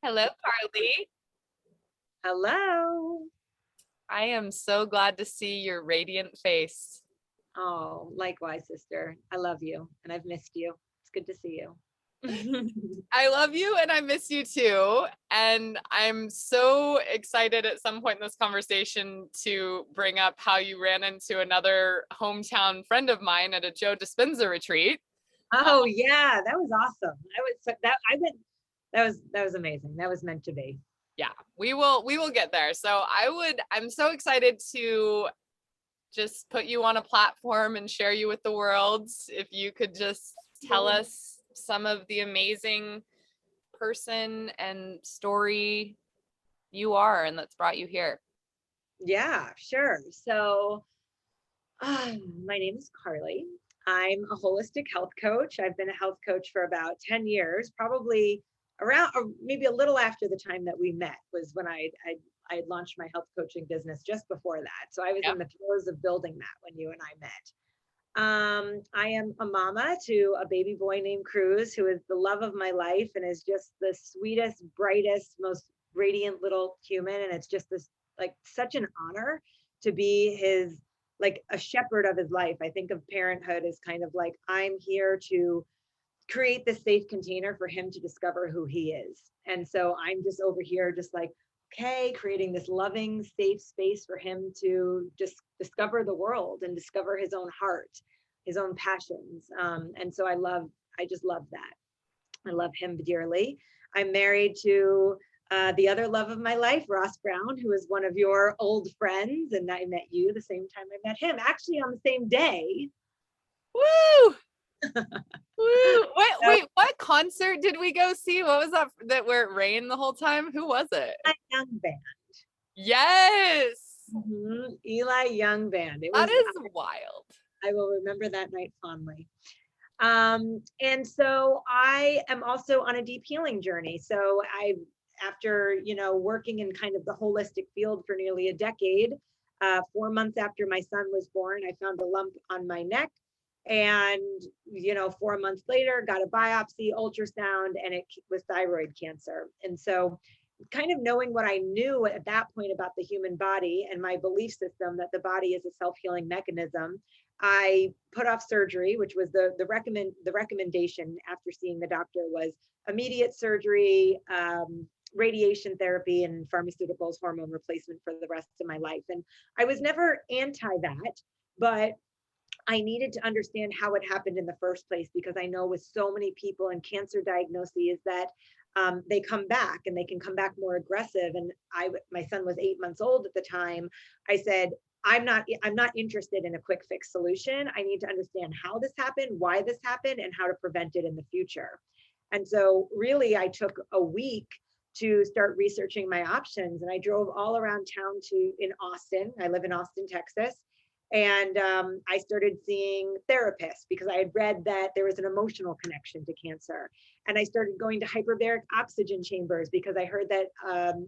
Hello, Carly. Hello. I am so glad to see your radiant face. Oh, likewise, sister. I love you and I've missed you. It's good to see you. I love you and I miss you too. And I'm so excited at some point in this conversation to bring up how you ran into another hometown friend of mine at a Joe Dispenza retreat. Oh yeah, that was awesome. That was amazing. That was meant to be. Yeah, we will get there. So I'm so excited to just put you on a platform and share you with the world. If you could just tell us some of the amazing person and story you are and that's brought you here. Yeah, sure. So my name is Carly. I'm a holistic health coach. I've been a health coach for about 10 years, probably around or maybe a little after the time that we met was when I had launched my health coaching business just before that. So I was Yeah. in the throes of building that when you and I met. I am a mama to a baby boy named Cruz, who is the love of my life and is just the sweetest, brightest, most radiant little human. And it's just this like such an honor to be his like a shepherd of his life. I think of parenthood as kind of like I'm here to create this safe container for him to discover who he is. And so I'm just over here, just like, okay, creating this loving, safe space for him to just discover the world and discover his own heart, his own passions. And so I just love that. I love him dearly. I'm married to the other love of my life, Ross Brown, who is one of your old friends. And I met you the same time I met him, actually on the same day. Woo! Woo! So Wait, what concert did we go see? What was that where it rained the whole time? Who was it? young band. Yes. Eli Young Band. It That was, is wild. I will remember that night fondly. And so I am also on a deep healing journey. So after, working in kind of the holistic field for nearly a decade, 4 months after my son was born, I found a lump on my neck. And, 4 months later, got a biopsy, ultrasound, and it was thyroid cancer. And so kind of knowing what I knew at that point about the human body and my belief system that the body is a self-healing mechanism, I put off surgery, which was the recommendation after seeing the doctor was immediate surgery, radiation therapy, and pharmaceuticals, hormone replacement for the rest of my life. And I was never anti that, but I needed to understand how it happened in the first place, because I know with so many people and cancer diagnoses that they come back and they can come back more aggressive. And my son was 8 months old at the time. I said, I'm not interested in a quick fix solution. I need to understand how this happened, why this happened, and how to prevent it in the future. And so really I took a week to start researching my options. And I drove all around town in Austin. I live in Austin, Texas. And I started seeing therapists because I had read that there was an emotional connection to cancer. And I started going to hyperbaric oxygen chambers because I heard that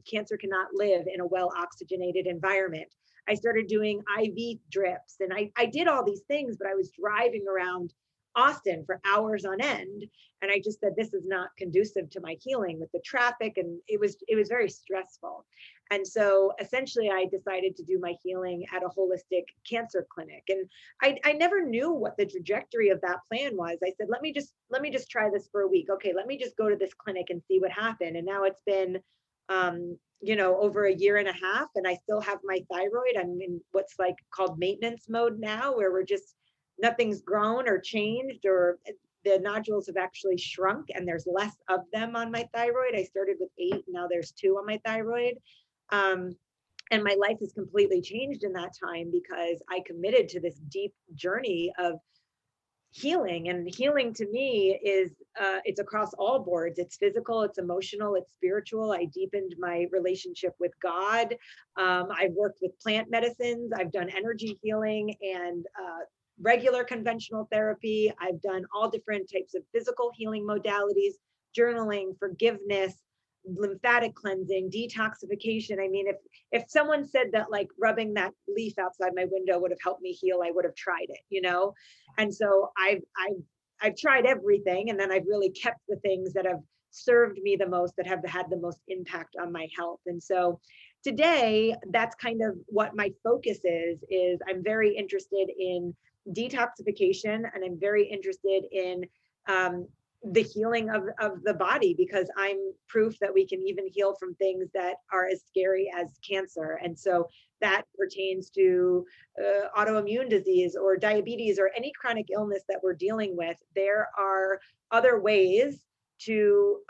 cancer cannot live in a well oxygenated environment. I started doing IV drips, and I did all these things, but I was driving around Austin for hours on end. And I just said, this is not conducive to my healing with the traffic. And it was very stressful. And so essentially I decided to do my healing at a holistic cancer clinic. And I never knew what the trajectory of that plan was. I said, let me just try this for a week. Okay, let me just go to this clinic and see what happened. And now it's been over a year and a half, and I still have my thyroid. I'm in what's like called maintenance mode now, where nothing's grown or changed, or the nodules have actually shrunk and there's less of them on my thyroid. I started with 8, now there's 2 on my thyroid. And my life has completely changed in that time because I committed to this deep journey of healing. And healing to me is it's across all boards. It's physical, it's emotional, it's spiritual. I deepened my relationship with God. I've worked with plant medicines. I've done energy healing and regular conventional therapy. I've done all different types of physical healing modalities, journaling, forgiveness, lymphatic cleansing, detoxification. I mean, if someone said that like rubbing that leaf outside my window would have helped me heal, I would have tried it. And so I've tried everything, and then I've really kept the things that have served me the most, that have had the most impact on my health. And so today, that's kind of what my focus is I'm very interested in detoxification, and I'm very interested in the healing of the body, because I'm proof that we can even heal from things that are as scary as cancer. And so that pertains to autoimmune disease or diabetes or any chronic illness that we're dealing with. There are other ways to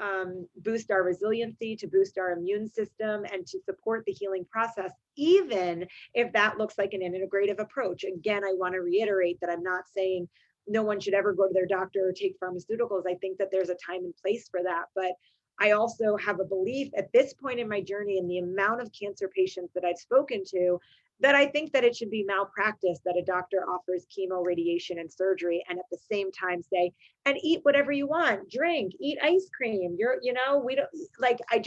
boost our resiliency, to boost our immune system, and to support the healing process, even if that looks like an integrative approach. Again, I want to reiterate that I'm not saying no one should ever go to their doctor or take pharmaceuticals. I think that there's a time and place for that. But I also have a belief at this point in my journey, and the amount of cancer patients that I've spoken to, that I think that it should be malpractice that a doctor offers chemo, radiation, and surgery, and at the same time say, and eat whatever you want, drink, eat ice cream. We don't like, I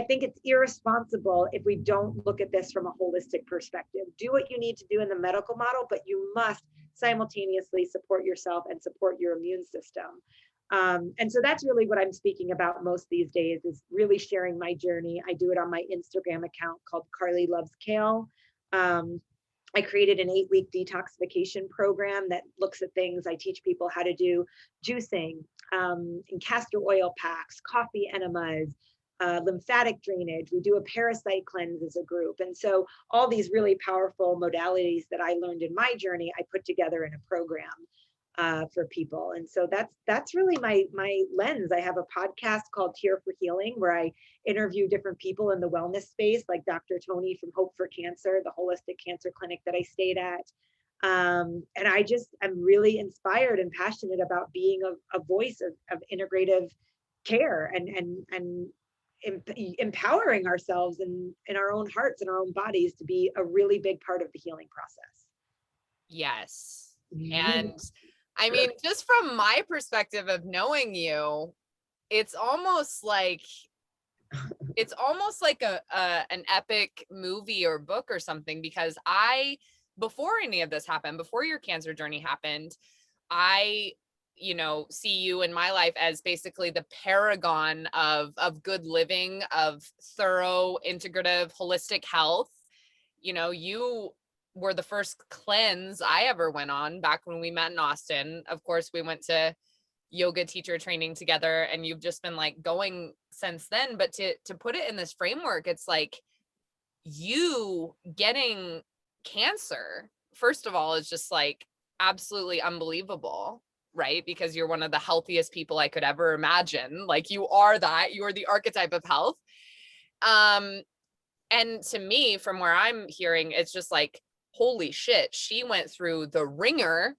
think it's irresponsible if we don't look at this from a holistic perspective. Do what you need to do in the medical model, but you must simultaneously support yourself and support your immune system. And so that's really what I'm speaking about most these days, is really sharing my journey. I do it on my Instagram account called Carly Loves Kale. I created an 8-week detoxification program that looks at things. I teach people how to do juicing, and castor oil packs, coffee enemas, lymphatic drainage. We do a parasite cleanse as a group. And so all these really powerful modalities that I learned in my journey, I put together in a program for people. And so that's really my lens. I have a podcast called Here for Healing, where I interview different people in the wellness space, like Dr. Tony from Hope for Cancer, the holistic cancer clinic that I stayed at. And I'm really inspired and passionate about being a voice of integrative care and empowering ourselves in our own hearts and our own bodies to be a really big part of the healing process. Yes. And I mean, just from my perspective of knowing you, it's almost like an epic movie or book or something, because before any of this happened, before your cancer journey happened, I see you in my life as basically the paragon of good living, of thorough, integrative, holistic health. You were the first cleanse I ever went on back when we met in Austin. Of course, we went to yoga teacher training together, and you've just been like going since then. But to put it in this framework, it's like you getting cancer, first of all, is just like absolutely unbelievable, right? Because you're one of the healthiest people I could ever imagine. Like you are the archetype of health. And to me, from where I'm hearing, it's just like, holy shit, she went through the ringer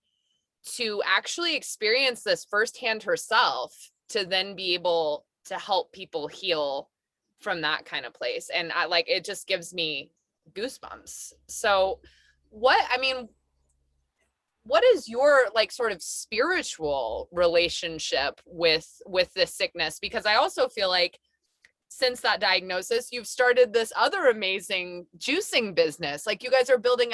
to actually experience this firsthand herself, to then be able to help people heal from that kind of place. And it just gives me goosebumps. So what is your sort of spiritual relationship with this sickness? Because I also feel like since that diagnosis, you've started this other amazing juicing business. Like you guys are building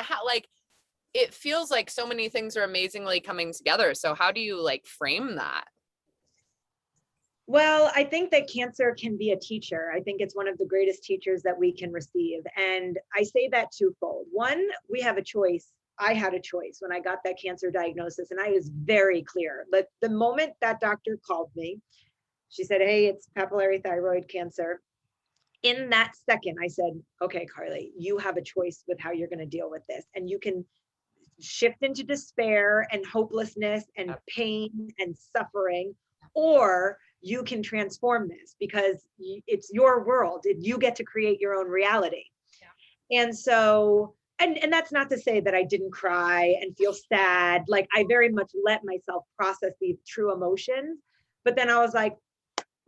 it feels like so many things are amazingly coming together. So how do you frame that? Well, I think that cancer can be a teacher. I think it's one of the greatest teachers that we can receive. And I say that twofold. One, we have a choice. I had a choice when I got that cancer diagnosis, and I was very clear. But the moment that doctor called me, she said, "Hey, it's papillary thyroid cancer." In that second, I said, "Okay, Carly, you have a choice with how you're going to deal with this. And you can shift into despair and hopelessness and pain and suffering, or you can transform this, because it's your world. You get to create your own reality." Yeah. And so, and that's not to say that I didn't cry and feel sad. Like I very much let myself process these true emotions. But then I was like,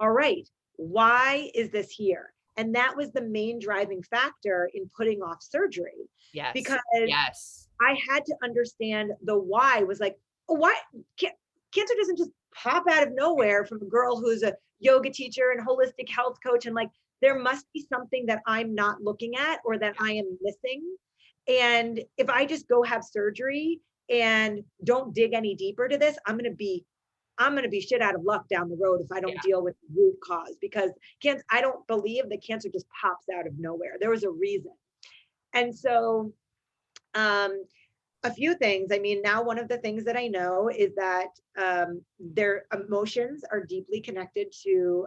all right, why is this here? And that was the main driving factor in putting off surgery. Yes. Because yes. I had to understand the why. Was like, oh, why? Cancer doesn't just pop out of nowhere from a girl who's a yoga teacher and holistic health coach. And there must be something that I'm not looking at or that I am missing. And if I just go have surgery and don't dig any deeper to this, I'm going to be I'm going to be shit out of luck down the road if I don't Yeah. deal with the root cause, because cancer, I don't believe that cancer just pops out of nowhere. There was a reason. And so, a few things. I mean, now one of the things that I know is that their emotions are deeply connected to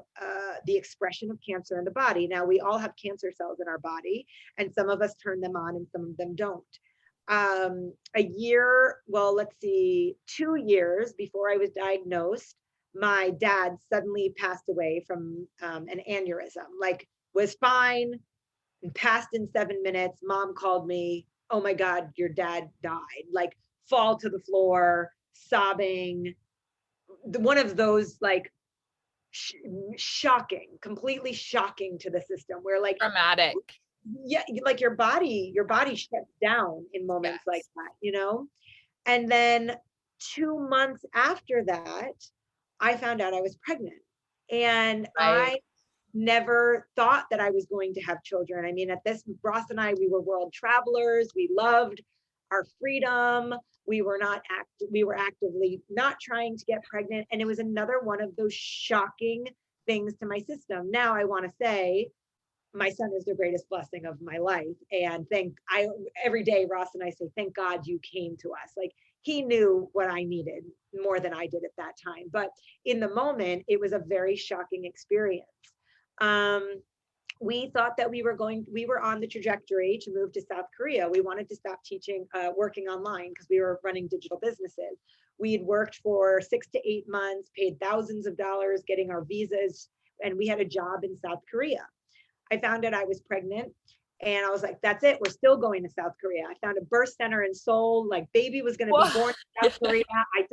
the expression of cancer in the body. Now, we all have cancer cells in our body, and some of us turn them on and some of them don't. A year, well, let's see, 2 years before I was diagnosed, my dad suddenly passed away from an aneurysm, like was fine and passed in 7 minutes. Mom called me, oh my God, your dad died, like fall to the floor, sobbing. One of those like shocking, completely shocking to the system where like, Dramatic. yeah, like your body shuts down in moments like Yes. that, you know? And then 2 months after that, I found out I was pregnant. And Right. I never thought that I was going to have children. I mean, at this, Ross and I, we were world travelers. We loved our freedom. We were we were actively not trying to get pregnant. And it was another one of those shocking things to my system. Now I want to say my son is the greatest blessing of my life. And every day, Ross and I say, thank God you came to us. Like he knew what I needed more than I did at that time. But in the moment, it was a very shocking experience. Um, we thought that we were on the trajectory to move to South Korea. We wanted to stop working online because we were running digital businesses. We had worked for 6 to 8 months, paid thousands of dollars getting our visas, and we had a job in South Korea. I found out I was pregnant and I was like, that's it. We're still going to South Korea. I found a birth center in Seoul, like baby was going to be born in South Korea. I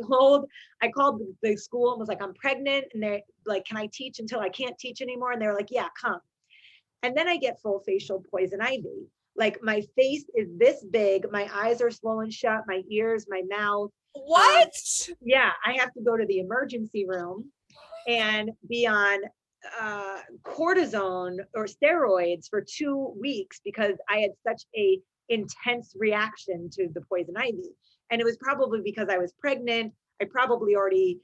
called the school and was like, I'm pregnant. And they're like, can I teach until I can't teach anymore? And they were like, yeah, come. And then I get full facial poison ivy. Like my face is this big. My eyes are swollen shut, my ears, my mouth. What? Yeah, I have to go to the emergency room and be on cortisone or steroids for 2 weeks because I had such a intense reaction to the poison ivy. And it was probably because I was pregnant. I probably already,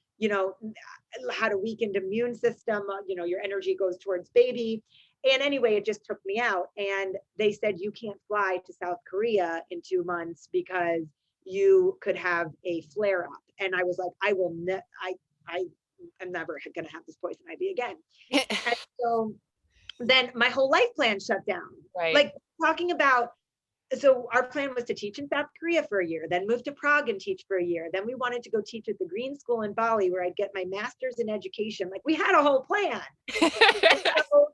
had a weakened immune system. Your energy goes towards baby. And anyway, it just took me out. And they said, you can't fly to South Korea in 2 months because you could have a flare up. And I was like, I am never going to have this poison ivy again. And so then my whole life plan shut down. Right. Like talking about, so our plan was to teach in South Korea for a year, then move to Prague and teach for a year. Then we wanted to go teach at the Green School in Bali where I'd get my master's in education. Like we had a whole plan. So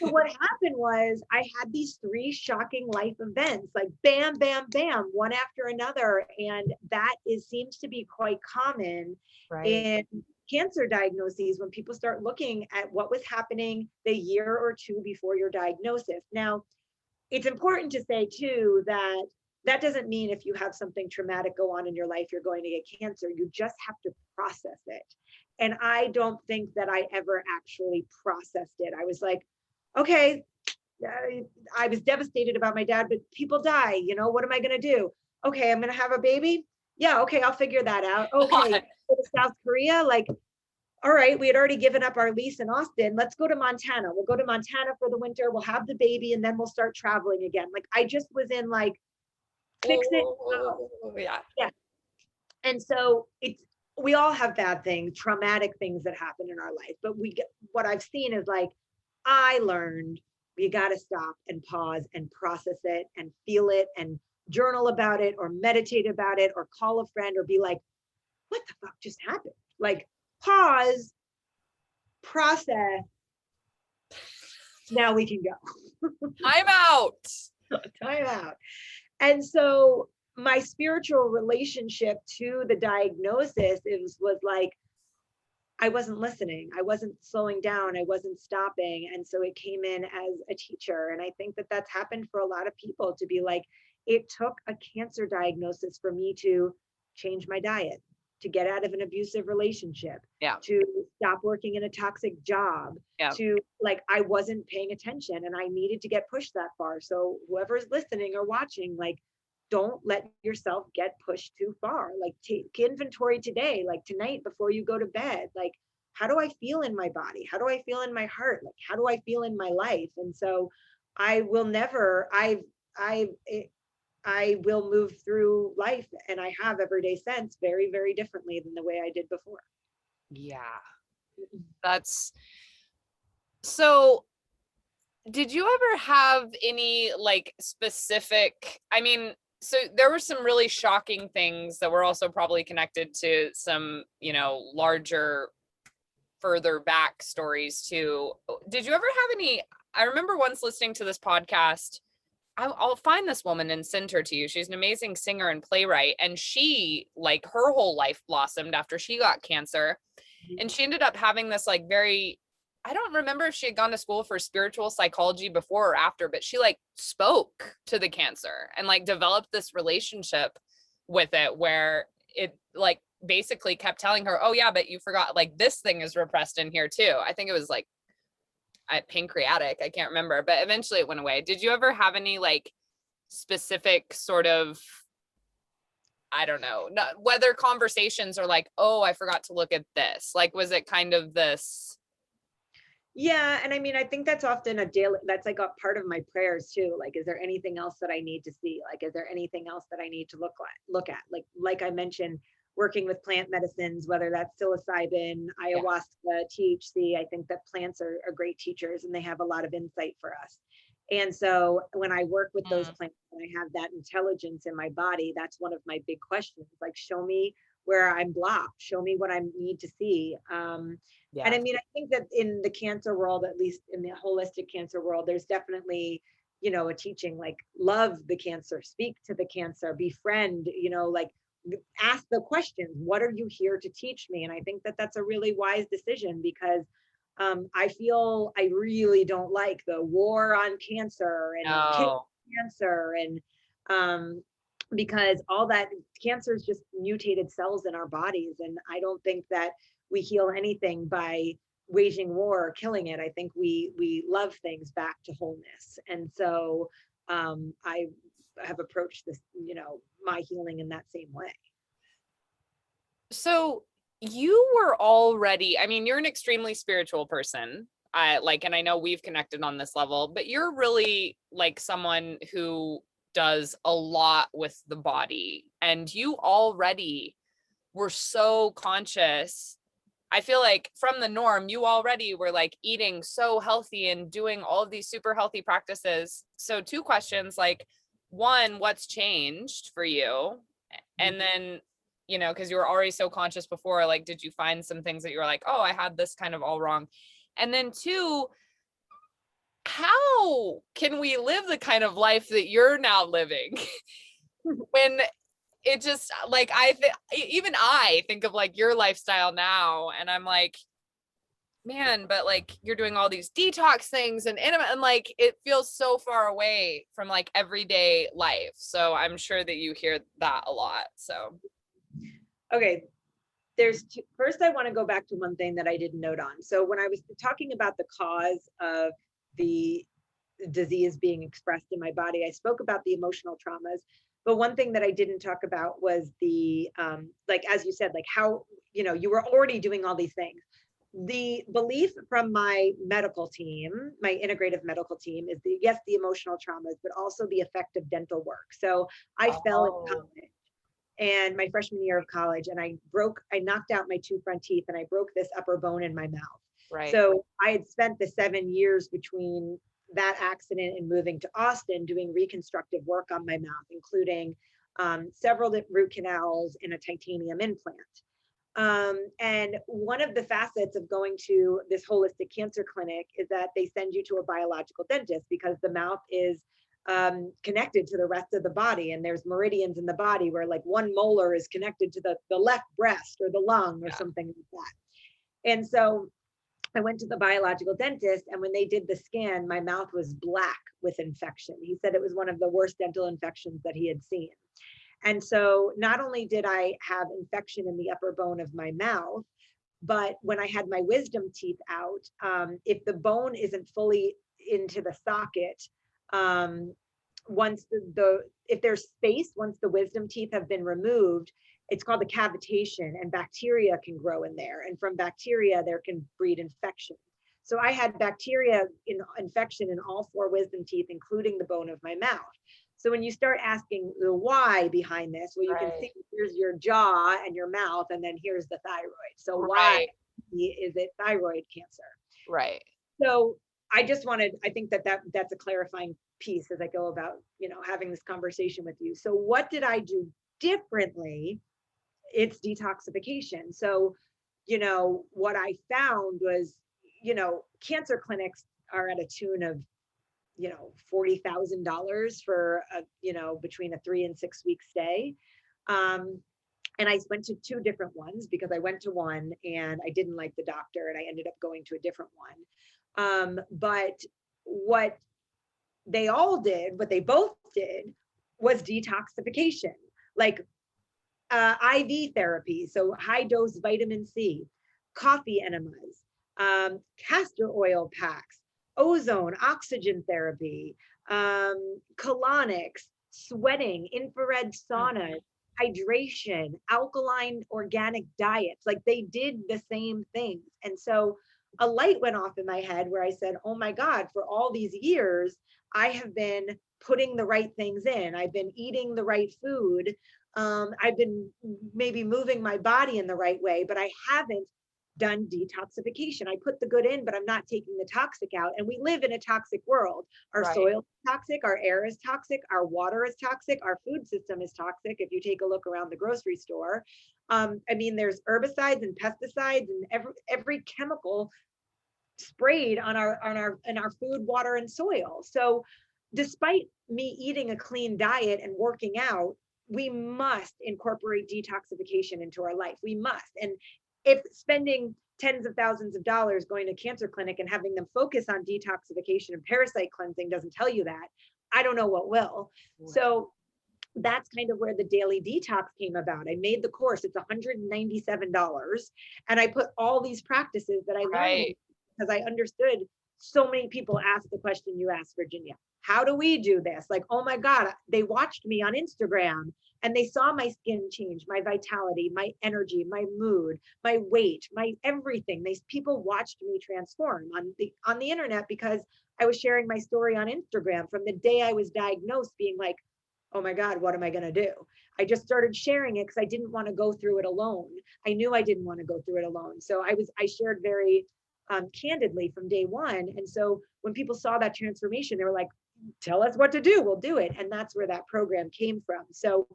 what happened was I had these 3 shocking life events, like bam, bam, bam, one after another. And that seems to be quite common in cancer diagnoses when people start looking at what was happening the year or 2 before your diagnosis. Now, it's important to say too that that doesn't mean if you have something traumatic go on in your life, you're going to get cancer. You just have to process it. And I don't think that I ever actually processed it. I was like, okay, I was devastated about my dad, but people die, what am I going to do? Okay, I'm going to have a baby. Yeah, okay, I'll figure that out. Okay, go to South Korea, like, all right, we had already given up our lease in Austin. Let's go to Montana. We'll go to Montana for the winter. We'll have the baby and then we'll start traveling again. Like I just was in like, fix it. Yeah. Yeah. And so we all have bad things, traumatic things that happen in our life, but what I've seen is like, I learned you got to stop and pause and process it and feel it and journal about it or meditate about it or call a friend or be like, what the fuck just happened? Like pause, process. Now we can go. I'm out. Time out. And so my spiritual relationship to the diagnosis was like, I wasn't listening. I wasn't slowing down. I wasn't stopping. And so it came in as a teacher. And I think that that's happened for a lot of people to be like, it took a cancer diagnosis for me to change my diet, to get out of an abusive relationship, to stop working in a toxic job, to like, I wasn't paying attention and I needed to get pushed that far. So whoever's listening or watching, like, don't let yourself get pushed too far. Like, take inventory today, like tonight before you go to bed. Like, how do I feel in my body? How do I feel in my heart? Like, how do I feel in my life? And so I will never, I will move through life, and I have ever day since, very, very differently than the way I did before. Yeah. That's so. Did you ever have any like specific, I mean, so there were some really shocking things that were also probably connected to some, larger, further back stories too. Did you ever have any? I remember once listening to this podcast. I'll find this woman and send her to you. She's an amazing singer and playwright. And she, like, her whole life blossomed after she got cancer. And she ended up having this, like, I don't remember if she had gone to school for spiritual psychology before or after, but she, like, spoke to the cancer and, like, developed this relationship with it where it, like, basically kept telling her, oh, yeah, but you forgot, like, this thing is repressed in here, too. I think it was, like, pancreatic, I can't remember, but eventually it went away. Did you ever have any like specific sort of, I don't know, whether conversations are like, oh, I forgot to look at this, like, was it kind of this? Yeah. And I mean, I think that's often a daily, that's like a part of my prayers too. Like, is there anything else that I need to see? Like, is there anything else that I need to look at? Like I mentioned, working with plant medicines, whether that's psilocybin, ayahuasca, THC. I think that plants are great teachers, and they have a lot of insight for us. And so when I work with those plants and I have that intelligence in my body, that's one of my big questions. Like, show me where I'm blocked, show me what I need to see. And I mean, I think that in the cancer world, at least in the holistic cancer world, there's definitely, a teaching like, love the cancer, speak to the cancer, befriend, like, ask the questions. What are you here to teach me? And I think that that's a really wise decision, because I feel I really don't like the war on cancer and cancer, and because all that cancer is just mutated cells in our bodies. And I don't think that we heal anything by waging war or killing it. I think we love things back to wholeness. And so I have approached this, my healing in that same way. So you were already, I mean, you're an extremely spiritual person. And I know we've connected on this level, but you're really like someone who does a lot with the body, and you already were so conscious. I feel like from the norm, you already were like eating so healthy and doing all of these super healthy practices. So 2 questions, like, one, what's changed for you? And then, because you were already so conscious before, like, did you find some things that you were like, oh, I had this kind of all wrong? And then 2, how can we live the kind of life that you're now living when it just like, even I think of like your lifestyle now, and I'm like, man, but like you're doing all these detox things and like it feels so far away from like everyday life. So I'm sure that you hear that a lot. So okay, first I want to go back to one thing that I didn't note on. So when I was talking about the cause of the disease being expressed in my body, I spoke about the emotional traumas. But one thing that I didn't talk about was the, like, as you said, like how, you were already doing all these things. The belief from my medical team, my integrative medical team, is yes, the emotional traumas, but also the effect of dental work. So I fell in college, and my freshman year of college, and I knocked out my 2 front teeth, and I broke this upper bone in my mouth. Right. So I had spent the 7 years between that accident and moving to Austin doing reconstructive work on my mouth, including several root canals and a titanium implant. And one of the facets of going to this holistic cancer clinic is that they send you to a biological dentist, because the mouth is connected to the rest of the body, and there's meridians in the body where like one molar is connected to the left breast or the lung or something like that. And so I went to the biological dentist, and when they did the scan, my mouth was black with infection. He said it was one of the worst dental infections that he had seen. And so not only did I have infection in the upper bone of my mouth, but when I had my wisdom teeth out, if the bone isn't fully into the socket, once if there's space, once the wisdom teeth have been removed, it's called the cavitation, and bacteria can grow in there. And from bacteria, there can breed infection. So I had bacteria infection in all 4 wisdom teeth, including the bone of my mouth. So when you start asking the why behind this, well, you can see here's your jaw and your mouth, and then here's the thyroid. So why is it thyroid cancer? Right. So I think that's a clarifying piece as I go about, having this conversation with you. So what did I do differently? It's detoxification. So, what I found was, cancer clinics are at a tune of, $40,000 for between a 3 and 6 week stay. And I went to 2 different ones because I went to one and I didn't like the doctor and I ended up going to a different one. But what they both did was detoxification, like IV therapy. So high dose vitamin C, coffee enemas, castor oil packs, ozone, oxygen therapy, colonics, sweating, infrared saunas, hydration, alkaline organic diets. Like they did the same things. And so a light went off in my head where I said, oh my God, for all these years, I have been putting the right things in. I've been eating the right food. I've been maybe moving my body in the right way, but I haven't done detoxification. I put the good in, but I'm not taking the toxic out. And we live in a toxic world. Our soil is toxic, our air is toxic, our water is toxic, our food system is toxic. If you take a look around the grocery store, there's herbicides and pesticides and every chemical sprayed on our food, water, and soil. So despite me eating a clean diet and working out, we must incorporate detoxification into our life. We must. And if spending tens of thousands of dollars going to cancer clinic and having them focus on detoxification and parasite cleansing doesn't tell you that, I don't know what will. Right. So that's kind of where the Daily Detox came about. I made the course. It's $197. And I put all these practices that I learned because I understood so many people ask the question you asked, Virginia. How do we do this? Like, oh my God, they watched me on Instagram and they saw my skin change, my vitality, my energy, my mood, my weight, my everything. People watched me transform on the internet because I was sharing my story on Instagram from the day I was diagnosed, being like, oh my God, what am I going to do? I just started sharing it because I didn't want to go through it alone. I knew I didn't want to go through it alone. So I shared very candidly from day one. And so when people saw that transformation, they were like, tell us what to do, we'll do it. And that's where that program came from. So,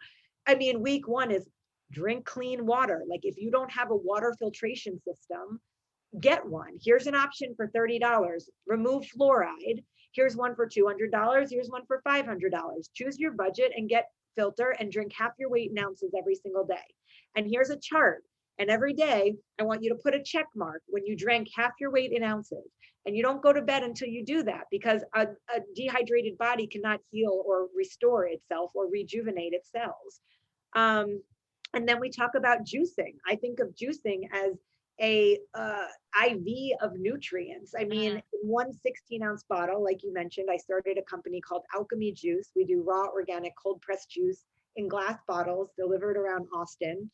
week 1 is drink clean water. Like if you don't have a water filtration system, get one. Here's an option for $30. Remove fluoride. Here's one for $200. Here's one for $500. Choose your budget and get filter and drink half your weight in ounces every single day. And here's a chart. And every day, I want you to put a check mark when you drank half your weight in ounces. And you don't go to bed until you do that, because a dehydrated body cannot heal or restore itself or rejuvenate its cells. And then we talk about juicing. I think of juicing as a IV of nutrients. In one 16-ounce bottle, like you mentioned, I started a company called Alchemy Juice. We do raw, organic, cold pressed juice in glass bottles delivered around Austin.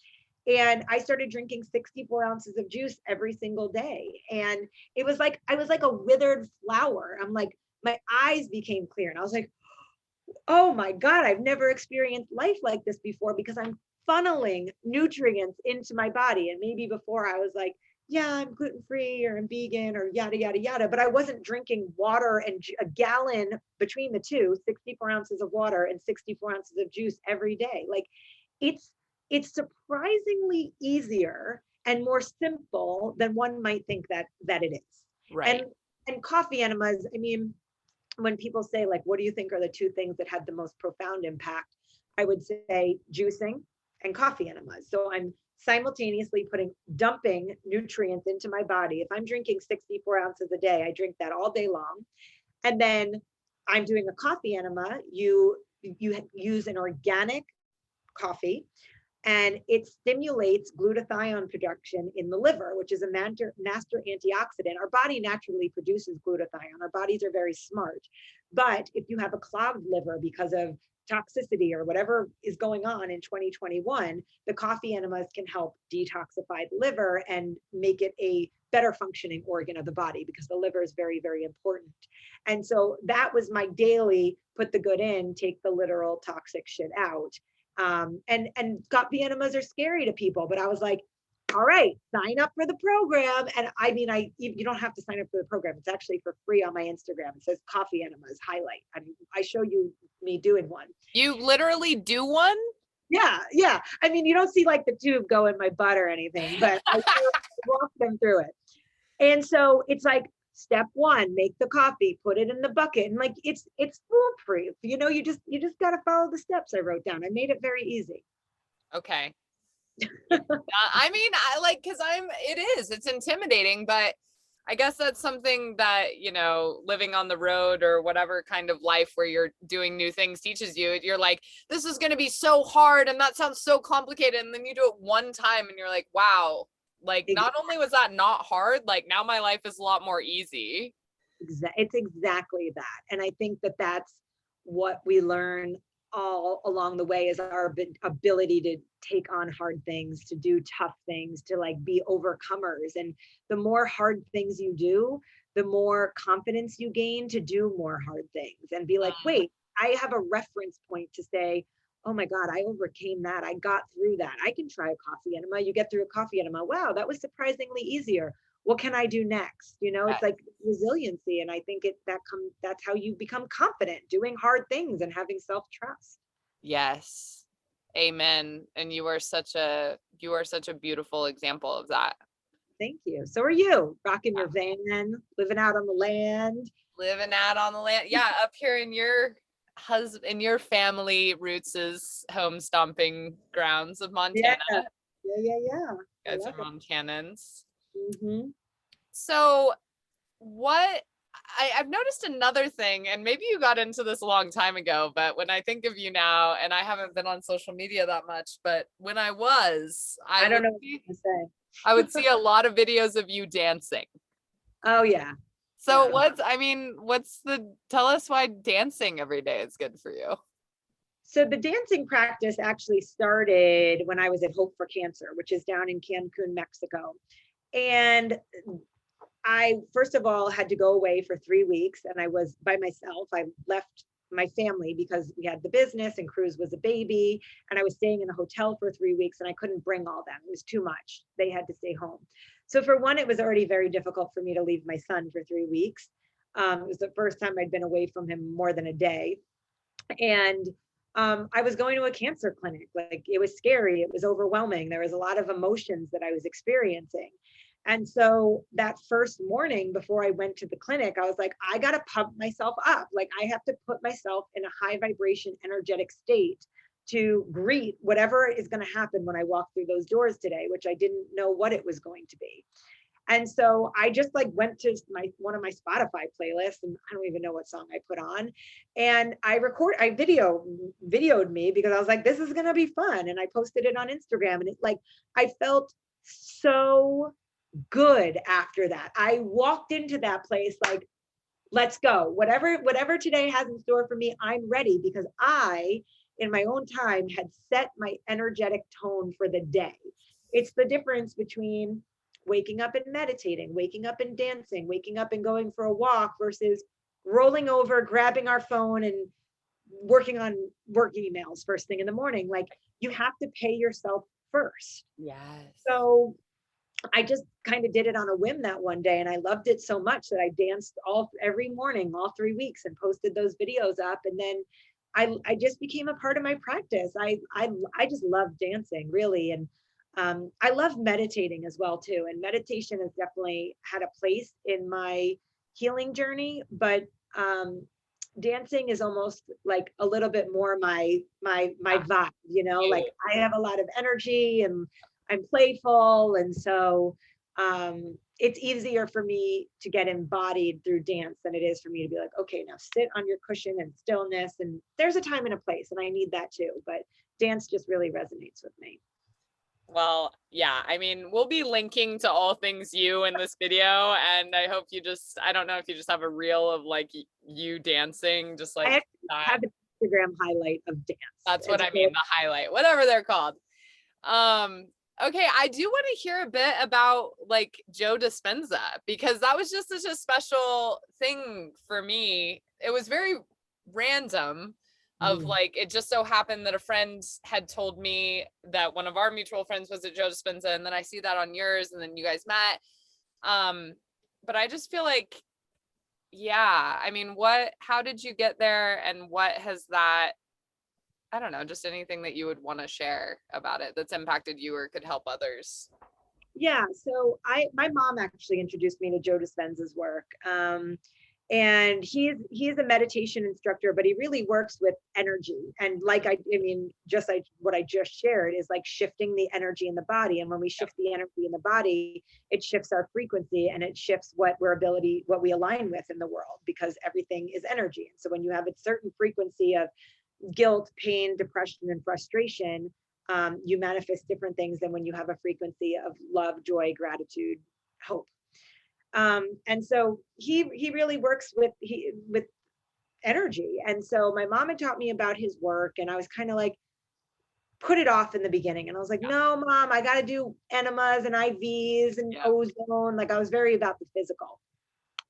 And I started drinking 64 ounces of juice every single day. And it was like, I was like a withered flower. I'm like, my eyes became clear. And I was like, oh my God, I've never experienced life like this before, because I'm funneling nutrients into my body. And maybe before I was like, yeah, I'm gluten-free or I'm vegan or yada, yada, yada. But I wasn't drinking water and a gallon between the two, 64 ounces of water and 64 ounces of juice every day. Like it's surprisingly easier and more simple than one might think that it is. Right. And coffee enemas, when people say, like, what do you think are the 2 things that had the most profound impact? I would say juicing and coffee enemas. So I'm simultaneously dumping nutrients into my body. If I'm drinking 64 ounces a day, I drink that all day long. And then I'm doing a coffee enema. You use an organic coffee, and it stimulates glutathione production in the liver, which is a master antioxidant. Our body naturally produces glutathione. Our bodies are very smart, But if you have a clogged liver because of toxicity or whatever is going on in 2021, the coffee enemas can help detoxify the liver and make it a better functioning organ of the body, because the liver is very, very important. And so that was my daily put the good in, take the literal toxic shit out. And coffee enemas are scary to people, but I was like, all right, sign up for the program. And I mean, you don't have to sign up for the program. It's actually for free on my Instagram. It says coffee enemas highlight. I mean, I show you me doing one. You literally do one? Yeah, yeah. I mean, you don't see like the tube go in my butt or anything, but I walk them through it. And so it's like, step one, make the coffee, put it in the bucket, and like it's foolproof. You know, you just got to follow the steps I wrote down. I made it very easy. Okay. I mean, I like, because it's intimidating, but I guess that's something that, you know, living on the road or whatever kind of life where you're doing new things teaches you. You're like, this is going to be so hard and that sounds so complicated. And then you do it one time and you're like, wow, like not only was that not hard, like now my life is a lot more easy. It's exactly that. And I think that that's what we learn all along the way, is our ability to take on hard things, to do tough things, to like be overcomers. And the more hard things you do, the more confidence you gain to do more hard things and be like, wait, I have a reference point to say, oh my God, I overcame that. I got through that. I can try a coffee enema. You get through a coffee enema. Wow, that was surprisingly easier. What can I do next? You know, it's like resiliency. And I think that's how you become confident doing hard things and having self-trust. Yes. Amen. And you are such a beautiful example of that. Thank you. So are you, rocking your van, living out on the land? Living out on the land. Yeah. Up here in your family roots' home stomping grounds of Montana. Yeah. Guys are Montanans. Mm-hmm. So I've noticed another thing, and maybe you got into this a long time ago, but when I think of you now, and I haven't been on social media that much, but when I was, I don't know what to say. I would see a lot of videos of you dancing. Oh yeah. So tell us why dancing every day is good for you. So the dancing practice actually started when I was at Hope for Cancer, which is down in Cancun, Mexico. And I, first of all, had to go away for 3 weeks, and I was by myself. I left my family because we had the business and Cruz was a baby, and I was staying in a hotel for 3 weeks, and I couldn't bring all them. It was too much. They had to stay home. So for one, it was already very difficult for me to leave my son for 3 weeks. It was the first time I'd been away from him more than a day. And I was going to a cancer clinic. Like, it was scary. It was overwhelming. There was a lot of emotions that I was experiencing. And so that first morning before I went to the clinic, I was like, I got to pump myself up. Like, I have to put myself in a high vibration, energetic state to greet whatever is going to happen when I walk through those doors today, which I didn't know what it was going to be. And so I just like went to one of my Spotify playlists, and I don't even know what song I put on. And I videoed me, because I was like, this is going to be fun. And I posted it on Instagram, and I felt so good after that. I walked into that place like, let's go. Whatever today has in store for me, I'm ready, because I, in my own time, had set my energetic tone for the day. It's the difference between waking up and meditating, waking up and dancing, waking up and going for a walk, versus rolling over, grabbing our phone and working on work emails first thing in the morning. Like, you have to pay yourself first. Yes. So I just kind of did it on a whim that one day, and I loved it so much that I danced every morning, all 3 weeks, and posted those videos up. And then I just became a part of my practice. I just love dancing, really. And I love meditating as well too. And meditation has definitely had a place in my healing journey, but dancing is almost like a little bit more my vibe, you know, like I have a lot of energy and I'm playful. And so it's easier for me to get embodied through dance than it is for me to be like, okay, now sit on your cushion and stillness. And there's a time and a place, and I need that too. But dance just really resonates with me. Well, yeah, I mean, we'll be linking to all things you in this video, and I hope you just, I don't know if you just have a reel of like you dancing, just I like actually that. have an Instagram highlight of dance. That's what It's I mean, the highlight, whatever they're called. Okay, I do want to hear a bit about like Joe Dispenza, because that was just such a special thing for me. It was very random, of like, it just so happened that a friend had told me that one of our mutual friends was at Joe Dispenza, and then I see that on yours, and then you guys met. But I just feel like, yeah, I mean, how did you get there, and what has that, I don't know, just anything that you would want to share about it that's impacted you or could help others. Yeah, so my mom actually introduced me to Joe Dispenza's work. And he's a meditation instructor, but he really works with energy. And like I mean, just like what I just shared is like shifting the energy in the body. And when we shift the energy in the body, it shifts our frequency, and it shifts what we align with in the world, because everything is energy. And so when you have a certain frequency of guilt, pain, depression, and frustration, you manifest different things than when you have a frequency of love, joy, gratitude, hope. And so he really works with energy. And so my mom had taught me about his work, and I was kind of like put it off in the beginning. And I was like, no, mom, I got to do enemas and IVs and ozone. Like I was very about the physical.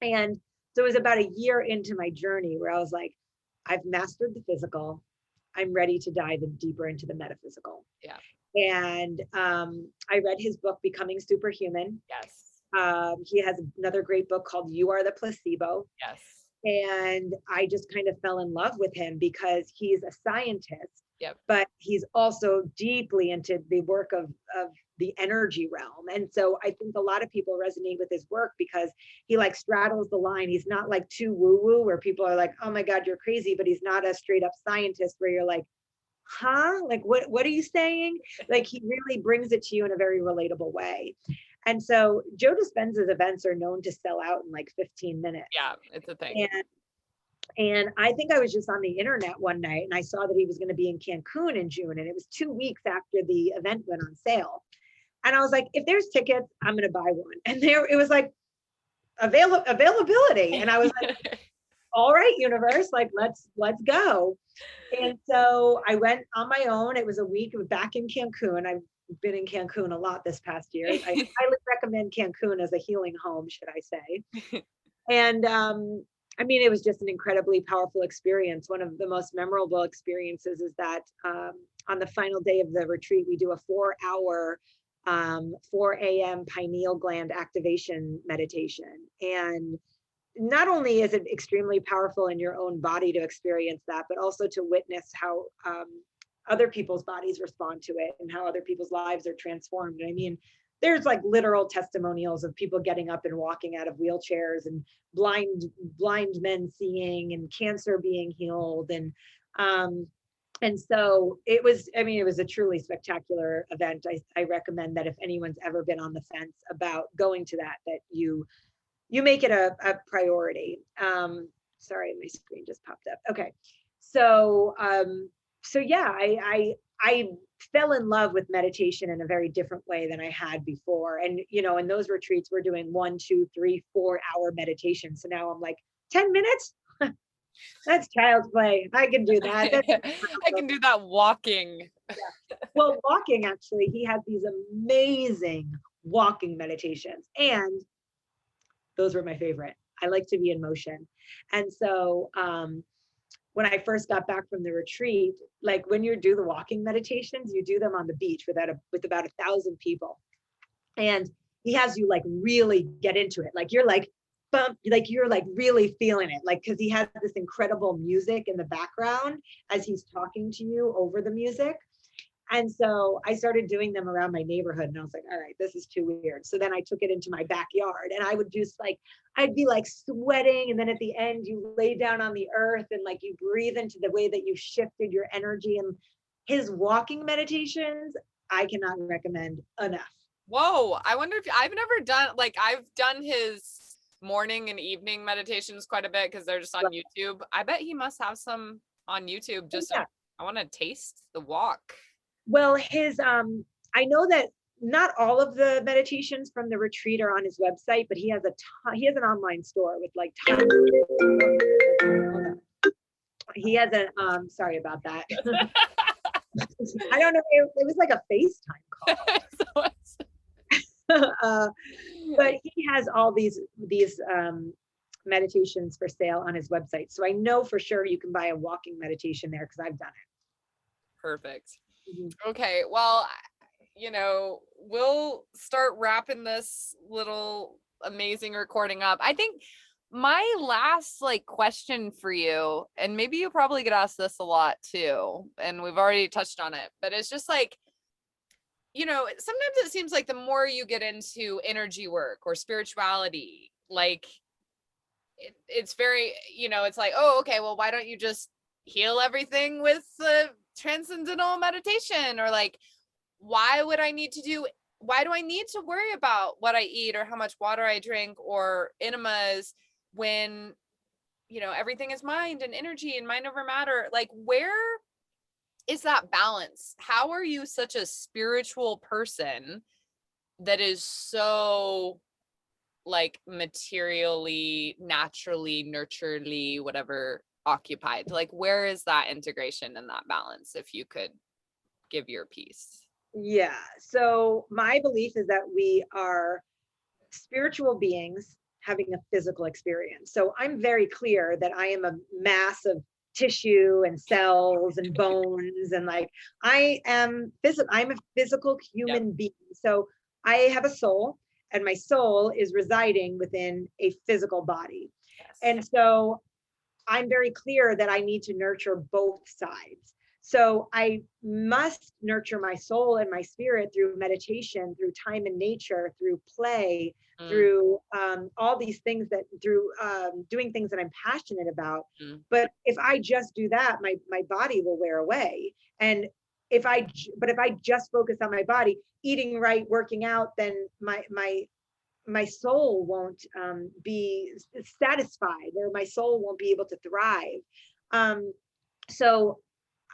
And so it was about a year into my journey where I was like, I've mastered the physical. I'm ready to dive in deeper into the metaphysical. Yeah. And I read his book, Becoming Superhuman. Yes. He has another great book called You Are the Placebo. Yes. And I just kind of fell in love with him because he's a scientist, Yep. but he's also deeply into the work of the energy realm. And so I think a lot of people resonate with his work because he like straddles the line. He's not like too woo-woo where people are like, oh my God, you're crazy, but he's not a straight up scientist where you're like, huh? Like, what are you saying? Like, he really brings it to you in a very relatable way. And so Joe Dispenza's events are known to sell out in like 15 minutes. Yeah, it's a thing. And I think I was just on the internet one night and I saw that he was going to be in Cancun in June. And it was 2 weeks after the event went on sale. And I was like, if there's tickets, I'm going to buy one. And there it was like availability. And I was like, all right, universe, like let's go. And so I went on my own. It was a week back in Cancun. I've been in Cancun a lot this past year. I highly recommend Cancun as a healing home, should I say. And I mean, it was just an incredibly powerful experience. One of the most memorable experiences is that on the final day of the retreat, we do a 4-hour 4 a.m. pineal gland activation meditation. And not only is it extremely powerful in your own body to experience that, but also to witness how other people's bodies respond to it and how other people's lives are transformed. I mean, there's like literal testimonials of people getting up and walking out of wheelchairs, and blind men seeing, and cancer being healed. And so it was, I mean, it was a truly spectacular event. I recommend that if anyone's ever been on the fence about going to that you make it a priority. Sorry, my screen just popped up. Okay. So yeah, I fell in love with meditation in a very different way than I had before. And, you know, in those retreats, we're doing 1, 2, 3, 4-hour meditation. So now I'm like, 10 minutes? That's child's play. I can do that. I can do that walking. Yeah. Well, walking, actually, he has these amazing walking meditations. And those were my favorite. I like to be in motion. And so when I first got back from the retreat, like when you do the walking meditations, you do them on the beach with about 1,000 people. And he has you like really get into it. Like you're like, like you're like really feeling it. Like, cause he has this incredible music in the background as he's talking to you over the music. And so I started doing them around my neighborhood, and I was like, all right, this is too weird. So then I took it into my backyard, and I would just like, I'd be like sweating. And then at the end, you lay down on the earth and like you breathe into the way that you shifted your energy. And his walking meditations, I cannot recommend enough. Whoa. I wonder if I've never done, like I've done his morning and evening meditations quite a bit because they're just on YouTube. I bet he must have some on YouTube. Just, I want to taste the walk. Well, I know that not all of the meditations from the retreat are on his website, but he has he has an online store with like tons. He has a sorry about that. I don't know, it was like a FaceTime call. But he has all these meditations for sale on his website. So I know for sure you can buy a walking meditation there because I've done it. Perfect. Mm-hmm. Okay. Well, we'll start wrapping this little amazing recording up. I think my last question for you, and maybe you probably get asked this a lot too, and we've already touched on it, but it's just sometimes it seems like the more you get into energy work or spirituality, it's very, it's like, oh, okay, well, why don't you just heal everything with transcendental meditation? Or why do I need to worry about what I eat or how much water I drink or enemas when, everything is mind and energy and mind over matter? Where is that balance? How are you such a spiritual person that is so materially, naturally, nurturely, whatever, occupied? Where is that integration and that balance, if you could give your piece? Yeah. So my belief is that we are spiritual beings having a physical experience. So I'm very clear that I am a mass of tissue and cells and bones, and I'm a physical human being. So I have a soul, and my soul is residing within a physical body. Yes. And so I'm very clear that I need to nurture both sides. So I must nurture my soul and my spirit through meditation, through time in nature, through play, through all these things through doing things that I'm passionate about. But if I just do that, my body will wear away. And if I just focus on my body, eating right, working out, then my soul won't be satisfied, or my soul won't be able to thrive. So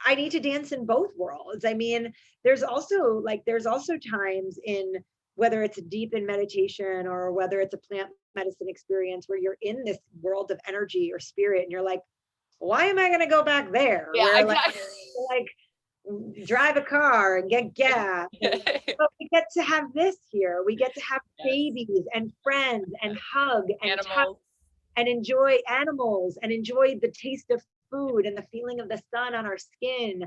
I need to dance in both worlds. I mean, there's also times in, whether it's deep in meditation or whether it's a plant medicine experience, where you're in this world of energy or spirit, and you're like, why am I going to go back there? Yeah, where exactly. Drive a car and get gas. But we get to have this here. We get to have babies and friends and hug and touch and enjoy animals and enjoy the taste of food and the feeling of the sun on our skin.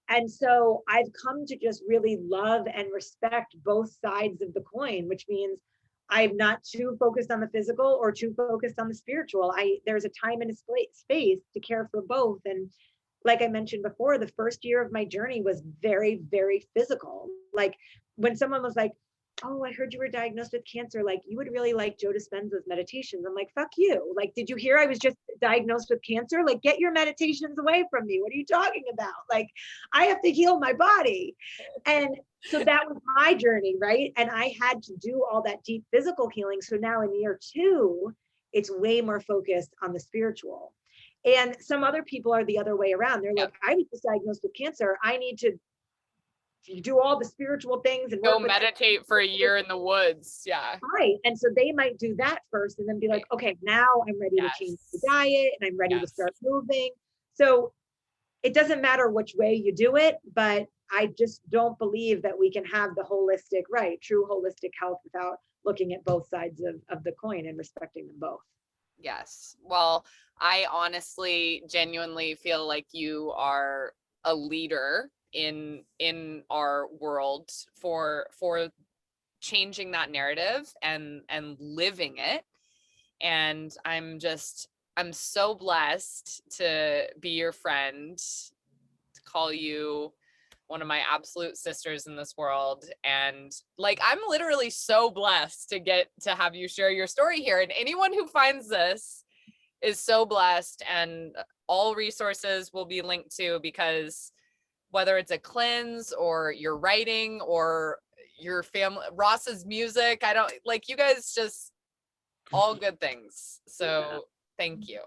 And so I've come to just really love and respect both sides of the coin, which means I'm not too focused on the physical or too focused on the spiritual. There's a time and a space to care for both. And like I mentioned before, the first year of my journey was very, very physical. When someone was like, oh, I heard you were diagnosed with cancer, you would really like Joe Dispenza's meditations. I'm like, fuck you. Did you hear I was just diagnosed with cancer? Get your meditations away from me. What are you talking about? I have to heal my body. And so that was my journey, right? And I had to do all that deep physical healing. So now in year 2, it's way more focused on the spiritual. And some other people are the other way around. They're like, I was just diagnosed with cancer. I need to do all the spiritual things and go meditate for a year in the woods. Yeah. Right. And so they might do that first and then be like, okay, now I'm ready to change the diet and I'm ready to start moving. So it doesn't matter which way you do it, but I just don't believe that we can have the true holistic health without looking at both sides of the coin and respecting them both. Yes. Well, I honestly, genuinely feel like you are a leader in our world for changing that narrative and living it. And I'm so blessed to be your friend, to call you one of my absolute sisters in this world. And I'm literally so blessed to get to have you share your story here. And anyone who finds this is so blessed, and all resources will be linked to, because whether it's a cleanse or your writing or your family, Ross's music, I don't you guys, just all good things. So thank you.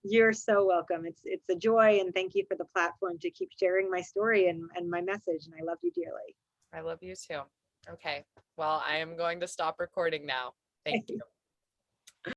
You're so welcome. It's a joy, and thank you for the platform to keep sharing my story and my message. And I love you dearly. I love you too. Okay. Well, I am going to stop recording now. Thank you.